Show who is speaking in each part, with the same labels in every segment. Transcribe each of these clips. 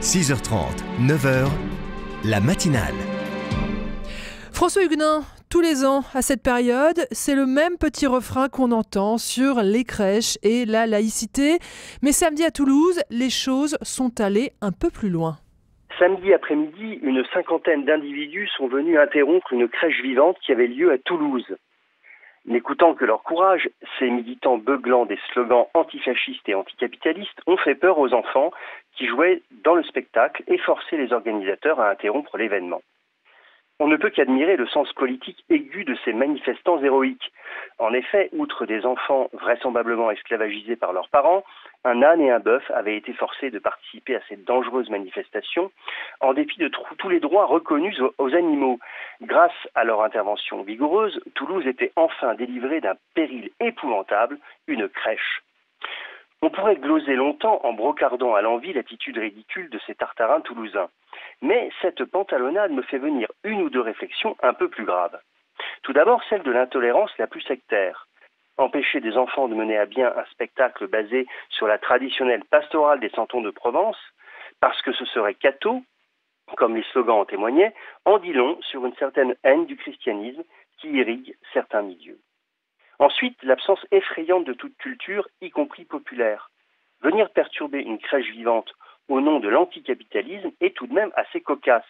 Speaker 1: 6h30, 9h, la matinale.
Speaker 2: François Huguenin, tous les ans, à cette période, c'est le même petit refrain qu'on entend sur les crèches et la laïcité. Mais samedi à Toulouse, les choses sont allées un peu plus loin.
Speaker 3: Samedi après-midi, une cinquantaine d'individus sont venus interrompre une crèche vivante qui avait lieu à Toulouse. N'écoutant que leur courage, ces militants beuglant des slogans antifascistes et anticapitalistes ont fait peur aux enfants qui jouaient dans le spectacle et forcé les organisateurs à interrompre l'événement. On ne peut qu'admirer le sens politique aigu de ces manifestants héroïques. En effet, outre des enfants vraisemblablement esclavagisés par leurs parents, un âne et un bœuf avaient été forcés de participer à cette dangereuse manifestation, en dépit de tous les droits reconnus aux animaux. Grâce à leur intervention vigoureuse, Toulouse était enfin délivrée d'un péril épouvantable, une crèche. On pourrait gloser longtemps en brocardant à l'envi l'attitude ridicule de ces tartarins toulousains. Mais cette pantalonnade me fait venir une ou deux réflexions un peu plus graves. Tout d'abord, celle de l'intolérance la plus sectaire. Empêcher des enfants de mener à bien un spectacle basé sur la traditionnelle pastorale des santons de Provence, parce que ce serait catho, comme les slogans en témoignaient, en dit long sur une certaine haine du christianisme qui irrigue certains milieux. Ensuite, l'absence effrayante de toute culture, y compris populaire. Venir perturber une crèche vivante au nom de l'anticapitalisme est tout de même assez cocasse.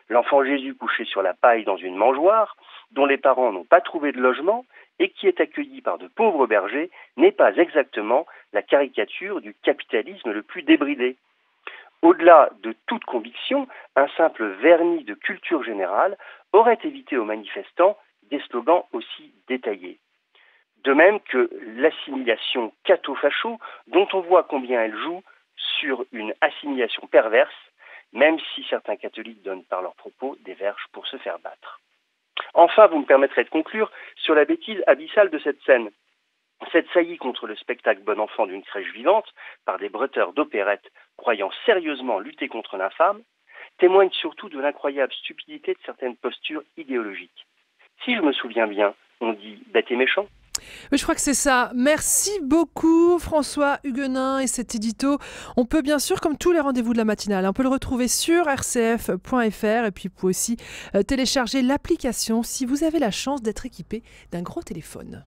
Speaker 3: L'enfant Jésus couché sur la paille dans une mangeoire, dont les parents n'ont pas trouvé de logement et qui est accueilli par de pauvres bergers, n'est pas exactement la caricature du capitalisme le plus débridé. Au-delà de toute conviction, un simple vernis de culture générale aurait évité aux manifestants des slogans aussi détaillés. De même que l'assimilation catho-facho, dont on voit combien elle joue sur une assimilation perverse, même si certains catholiques donnent par leurs propos des verges pour se faire battre. Enfin, vous me permettrez de conclure sur la bêtise abyssale de cette scène. Cette saillie contre le spectacle bon enfant d'une crèche vivante, par des bretteurs d'opérette croyant sérieusement lutter contre l'infâme, témoigne surtout de l'incroyable stupidité de certaines postures idéologiques. Si je me souviens bien, on dit bête et méchant.
Speaker 2: Mais je crois que c'est ça. Merci beaucoup François Huguenin et cet édito. On peut bien sûr, comme tous les rendez-vous de la matinale, on peut le retrouver sur rcf.fr et puis vous pouvez aussi télécharger l'application si vous avez la chance d'être équipé d'un gros téléphone.